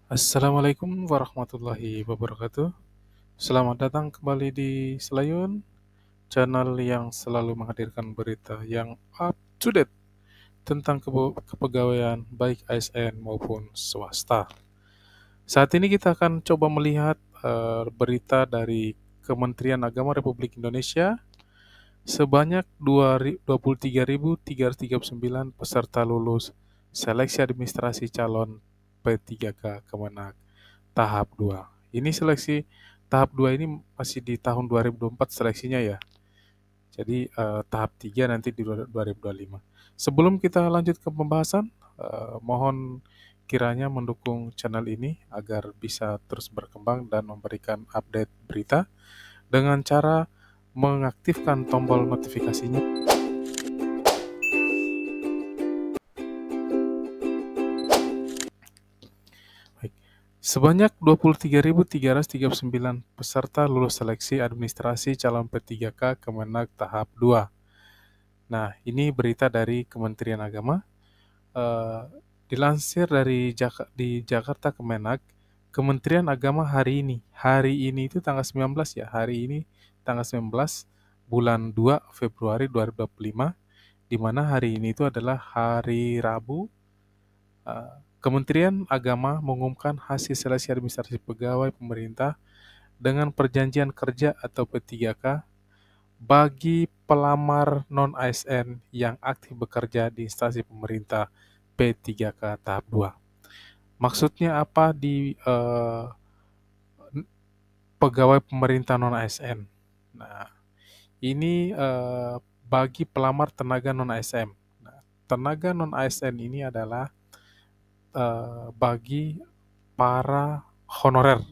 Assalamualaikum warahmatullahi wabarakatuh. Selamat datang kembali di Selayun, channel yang selalu menghadirkan berita yang up to date tentang kepegawaian baik ASN maupun swasta. Saat ini kita akan coba melihat berita dari Kementerian Agama Republik Indonesia. Sebanyak 23.339 peserta lulus seleksi administrasi calon P3K Kemenag tahap 2. Ini seleksi tahap 2 ini masih di tahun 2024 seleksinya ya. Jadi tahap 3 nanti di 2025. Sebelum kita lanjut ke pembahasan, mohon kiranya mendukung channel ini agar bisa terus berkembang dan memberikan update berita dengan cara mengaktifkan tombol notifikasinya. Baik. Sebanyak 23.339 peserta lulus seleksi administrasi calon P3K Kemenag tahap 2. Nah, ini berita dari Kementerian Agama. Eh, Dilansir di Jakarta Kemenag, Kementerian Agama hari ini itu tanggal 19 ya, hari ini tanggal 19 bulan 2 Februari 2025, di mana hari ini itu adalah hari Rabu. Kementerian Agama mengumumkan hasil seleksi administrasi pegawai pemerintah dengan perjanjian kerja atau P3K bagi pelamar non-ASN yang aktif bekerja di instansi pemerintah P3K tahap 2. Maksudnya apa di pegawai pemerintah non-ASN? Nah, ini bagi pelamar tenaga non-ASN. Nah, tenaga non-ASN ini adalah bagi para honorer.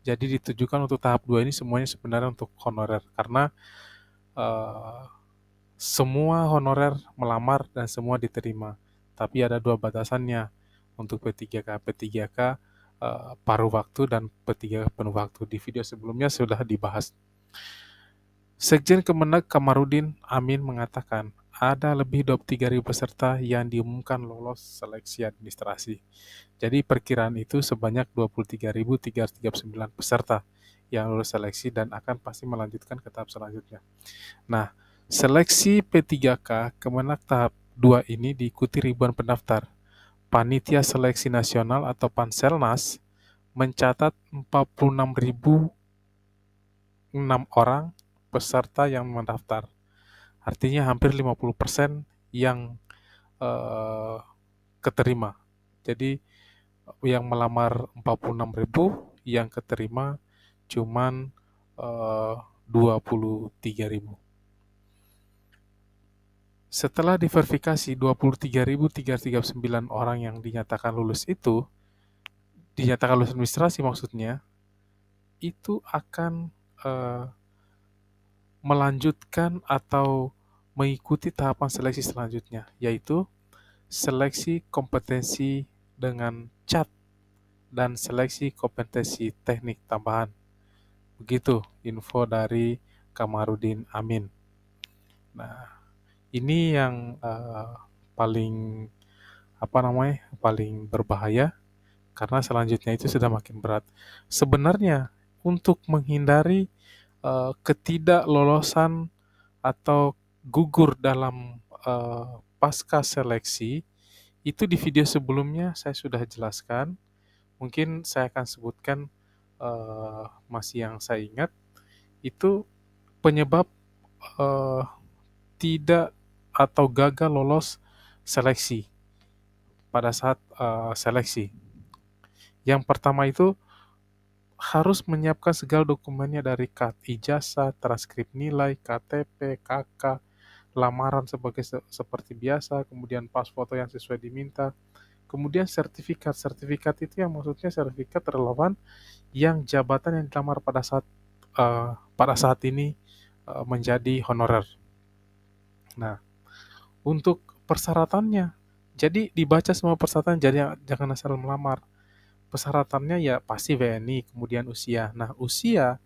Jadi ditujukan untuk tahap 2 ini semuanya sebenarnya untuk honorer karena uh, semua honorer melamar dan semua diterima. Tapi ada dua batasannya untuk P3K. P3K paruh waktu dan P3K penuh waktu. Di video sebelumnya sudah dibahas. Sekjen Kemenag Kamarudin Amin mengatakan ada lebih 23.000 peserta yang diumumkan lolos seleksi administrasi. Jadi perkiraan itu sebanyak 23.339 peserta yang lulus seleksi dan akan pasti melanjutkan ke tahap selanjutnya. Nah, seleksi P3K Kemenag tahap 2 ini diikuti ribuan pendaftar. Panitia Seleksi Nasional atau Panselnas mencatat 46.006 orang peserta yang mendaftar. Artinya hampir 50% yang eh, keterima. Jadi yang melamar 46.000, yang keterima cuman 23.000. Setelah diverifikasi 23.339 orang yang dinyatakan lulus itu, dinyatakan lulus administrasi maksudnya, itu akan melanjutkan atau mengikuti tahapan seleksi selanjutnya, yaitu seleksi kompetensi dengan CAT dan seleksi kompetensi teknik tambahan. Begitu info dari Kamarudin Amin. Nah, ini yang paling paling berbahaya karena selanjutnya itu sudah makin berat. Sebenarnya untuk menghindari ketidaklolosan atau gugur dalam pasca seleksi, itu di video sebelumnya saya sudah jelaskan. Mungkin saya akan sebutkan masih yang saya ingat, itu penyebab uh, tidak atau gagal lolos seleksi pada saat seleksi. Yang pertama itu harus menyiapkan segala dokumennya dari ijazah, transkrip nilai, KTP, KK, lamaran seperti biasa, kemudian pas foto yang sesuai diminta, kemudian sertifikat. Sertifikat itu yang maksudnya sertifikat relevan yang jabatan yang dilamar pada saat ini menjadi honorer. Nah, untuk persyaratannya, jadi dibaca semua persyaratan, jadi jangan asal melamar. Persyaratannya ya pasti WNI, kemudian usia. Nah, usia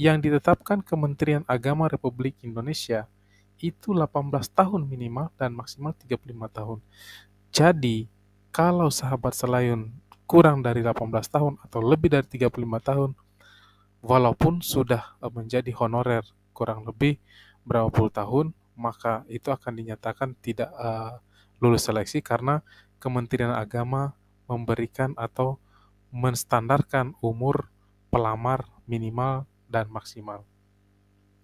yang ditetapkan Kementerian Agama Republik Indonesia itu 18 tahun minimal dan maksimal 35 tahun. Jadi, kalau sahabat Selayun kurang dari 18 tahun atau lebih dari 35 tahun, walaupun sudah menjadi honorer kurang lebih berapa puluh tahun, maka itu akan dinyatakan tidak lulus seleksi karena Kementerian Agama memberikan atau menstandarkan umur pelamar minimal dan maksimal.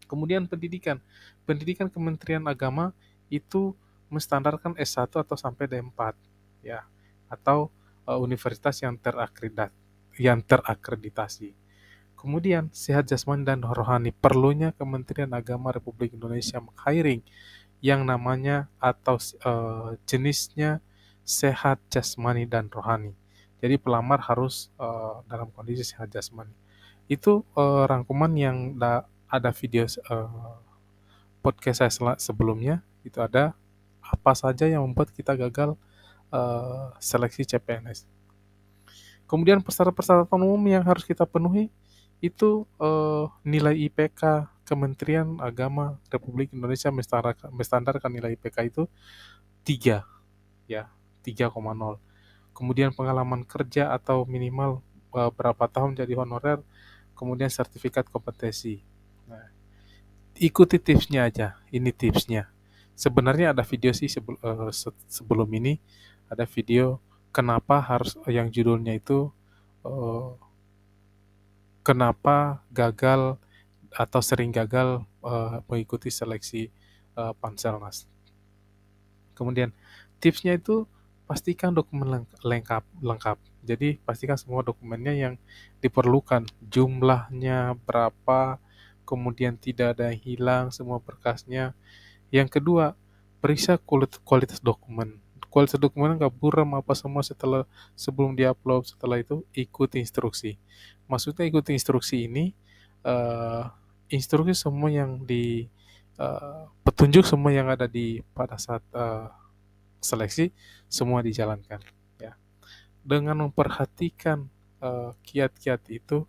Kemudian pendidikan. Pendidikan Kementerian Agama itu menstandarkan S1 atau sampai D4 ya, atau universitas yang terakreditasi. Kemudian sehat jasmani dan rohani. Perlunya Kementerian Agama Republik Indonesia meng-hiring yang namanya atau jenisnya sehat jasmani dan rohani. Jadi pelamar harus dalam kondisi sehat jasmani. Itu rangkuman yang ada video podcast saya sebelumnya. Itu ada apa saja yang membuat kita gagal seleksi CPNS. Kemudian persyaratan umum yang harus kita penuhi itu nilai IPK. Kementerian Agama Republik Indonesia menstandarkan nilai IPK itu 3 ya, 3,0. Kemudian pengalaman kerja atau minimal berapa tahun jadi honorer, kemudian sertifikat kompetensi. Nah, ikuti tipsnya aja, ini tipsnya. Sebenarnya ada video sih sebelum ini, ada video kenapa harus yang judulnya itu kenapa gagal atau sering gagal mengikuti seleksi Panselnas. Kemudian tipsnya itu pastikan dokumen lengkap. Jadi pastikan semua dokumennya yang diperlukan, jumlahnya berapa, kemudian tidak ada yang hilang, semua berkasnya. Yang kedua, periksa kualitas dokumen. Kualitas dokumen nggak buram apa semua sebelum diupload. Setelah itu ikuti instruksi. Maksudnya ikuti instruksi ini, instruksi semua yang petunjuk semua yang ada pada saat seleksi semua dijalankan ya. Dengan memperhatikan kiat-kiat itu,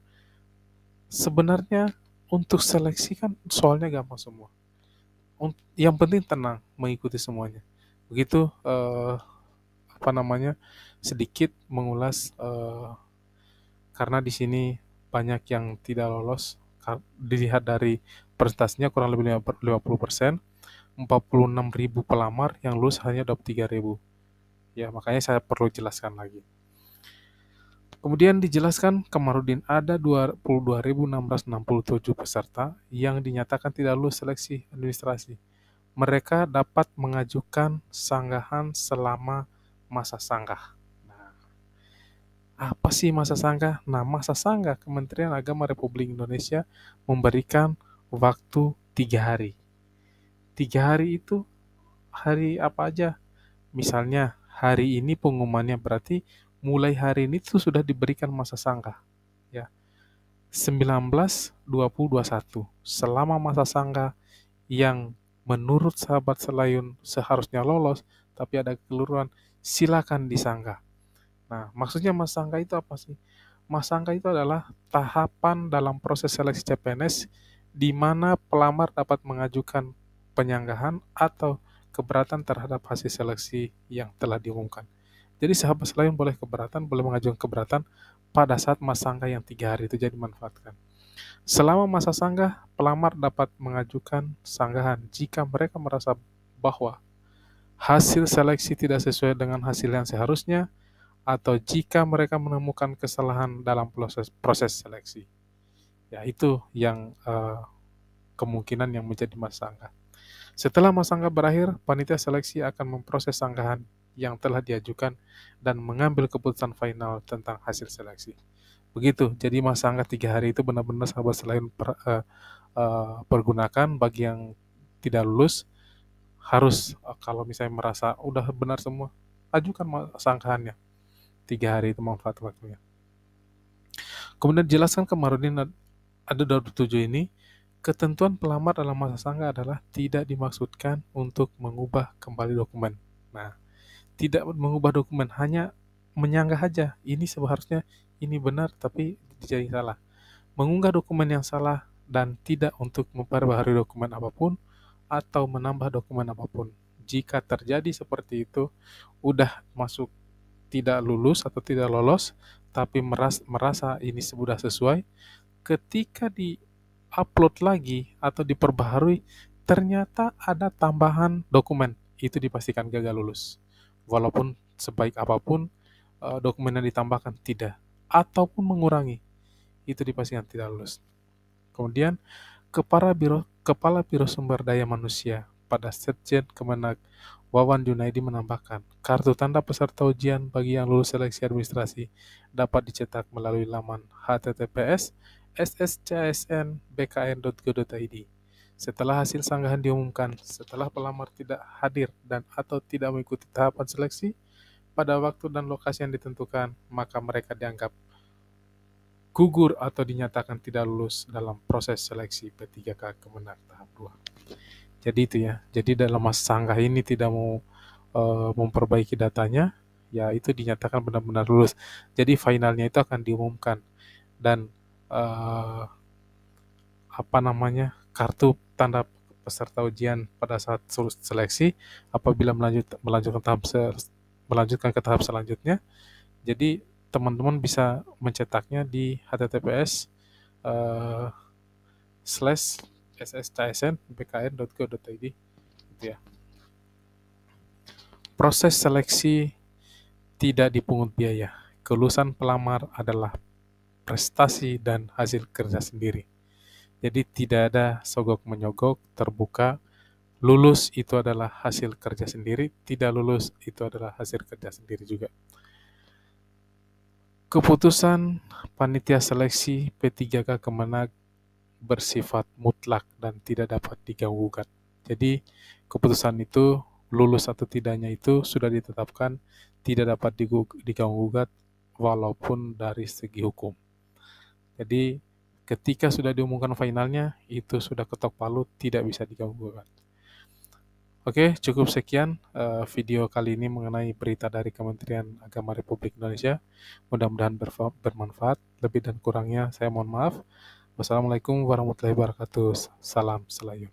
sebenarnya untuk seleksi kan soalnya gampang semua. Yang penting tenang mengikuti semuanya. Begitu sedikit mengulas karena di sini banyak yang tidak lolos. Dilihat dari prestasinya kurang lebih 50%, 46.000 pelamar yang lulus hanya 23.000. Ya, makanya saya perlu jelaskan lagi. Kemudian dijelaskan Kamarudin ada 22.667 peserta yang dinyatakan tidak lulus seleksi administrasi. Mereka dapat mengajukan sanggahan selama masa sanggah. Nah, apa sih masa sanggah? Nah, masa sanggah Kementerian Agama Republik Indonesia memberikan waktu 3 hari. 3 hari itu hari apa aja? Misalnya hari ini pengumumannya, berarti mulai hari ini tuh sudah diberikan masa sanggah ya. 19, 20, 21. Selama masa sanggah yang menurut sahabat Selayun seharusnya lolos tapi ada kekeliruan, silakan disanggah. Nah, maksudnya masa sanggah itu apa sih? Masa sanggah itu adalah tahapan dalam proses seleksi CPNS di mana pelamar dapat mengajukan penyanggahan atau keberatan terhadap hasil seleksi yang telah diumumkan. Jadi sahabat Selayun boleh mengajukan keberatan pada saat masa sanggah yang 3 hari itu jadi dimanfaatkan. Selama masa sanggah, pelamar dapat mengajukan sanggahan jika mereka merasa bahwa hasil seleksi tidak sesuai dengan hasil yang seharusnya atau jika mereka menemukan kesalahan dalam proses seleksi. Ya, itu yang kemungkinan yang menjadi masa sanggah. Setelah masa sanggah berakhir, panitia seleksi akan memproses sanggahan yang telah diajukan dan mengambil keputusan final tentang hasil seleksi. Begitu, jadi masa sanggah 3 hari itu benar-benar sahabat Selayun pergunakan. Bagi yang tidak lulus, harus kalau misalnya merasa udah benar semua, ajukan sanggahannya. 3 hari itu manfaat waktunya. Kemudian jelaskan Kamarudin ada 27 ini, ketentuan pelamar dalam masa sanggah adalah tidak dimaksudkan untuk mengubah kembali dokumen. Nah, tidak mengubah dokumen, hanya menyanggah aja. Ini seharusnya ini benar tapi jadi salah. Mengunggah dokumen yang salah dan tidak untuk memperbaharui dokumen apapun atau menambah dokumen apapun. Jika terjadi seperti itu, udah masuk tidak lulus atau tidak lolos, tapi merasa ini sudah sesuai, ketika di-upload lagi atau diperbaharui, ternyata ada tambahan dokumen, itu dipastikan gagal lulus. Walaupun sebaik apapun dokumen yang ditambahkan tidak, ataupun mengurangi, itu dipastikan tidak lulus. Kemudian, Kepala Biro Sumber Daya Manusia pada Setjen Kemenak Wawan Junaidi menambahkan, kartu tanda peserta ujian bagi yang lulus seleksi administrasi dapat dicetak melalui laman https://sscsn.bkn.go.id. Setelah hasil sanggahan diumumkan, setelah pelamar tidak hadir dan atau tidak mengikuti tahapan seleksi pada waktu dan lokasi yang ditentukan, maka mereka dianggap gugur atau dinyatakan tidak lulus dalam proses seleksi P3K Kemenak tahap 2. Jadi itu ya. Jadi dalam masa sanggah ini tidak mau memperbaiki datanya, ya itu dinyatakan benar-benar lulus. Jadi finalnya itu akan diumumkan dan kartu tanda peserta ujian pada saat seleksi apabila melanjutkan ke tahap selanjutnya. Jadi teman-teman bisa mencetaknya di https://sscsn.bkn.go.id gitu ya. Proses seleksi tidak dipungut biaya. Kelulusan pelamar adalah prestasi dan hasil kerja sendiri. Jadi tidak ada sogok-menyogok, terbuka. Lulus itu adalah hasil kerja sendiri, tidak lulus itu adalah hasil kerja sendiri juga. Keputusan panitia seleksi P3K Kemenak bersifat mutlak dan tidak dapat diganggu-gugat. Jadi keputusan itu lulus atau tidaknya itu sudah ditetapkan, tidak dapat diganggu-gugat walaupun dari segi hukum. Jadi ketika sudah diumumkan finalnya, itu sudah ketok palu, tidak bisa diganggu-gugat. Oke, cukup sekian video kali ini mengenai berita dari Kementerian Agama Republik Indonesia. Mudah-mudahan bermanfaat. Lebih dan kurangnya saya mohon maaf. Wassalamualaikum warahmatullahi wabarakatuh. Salam Selayu.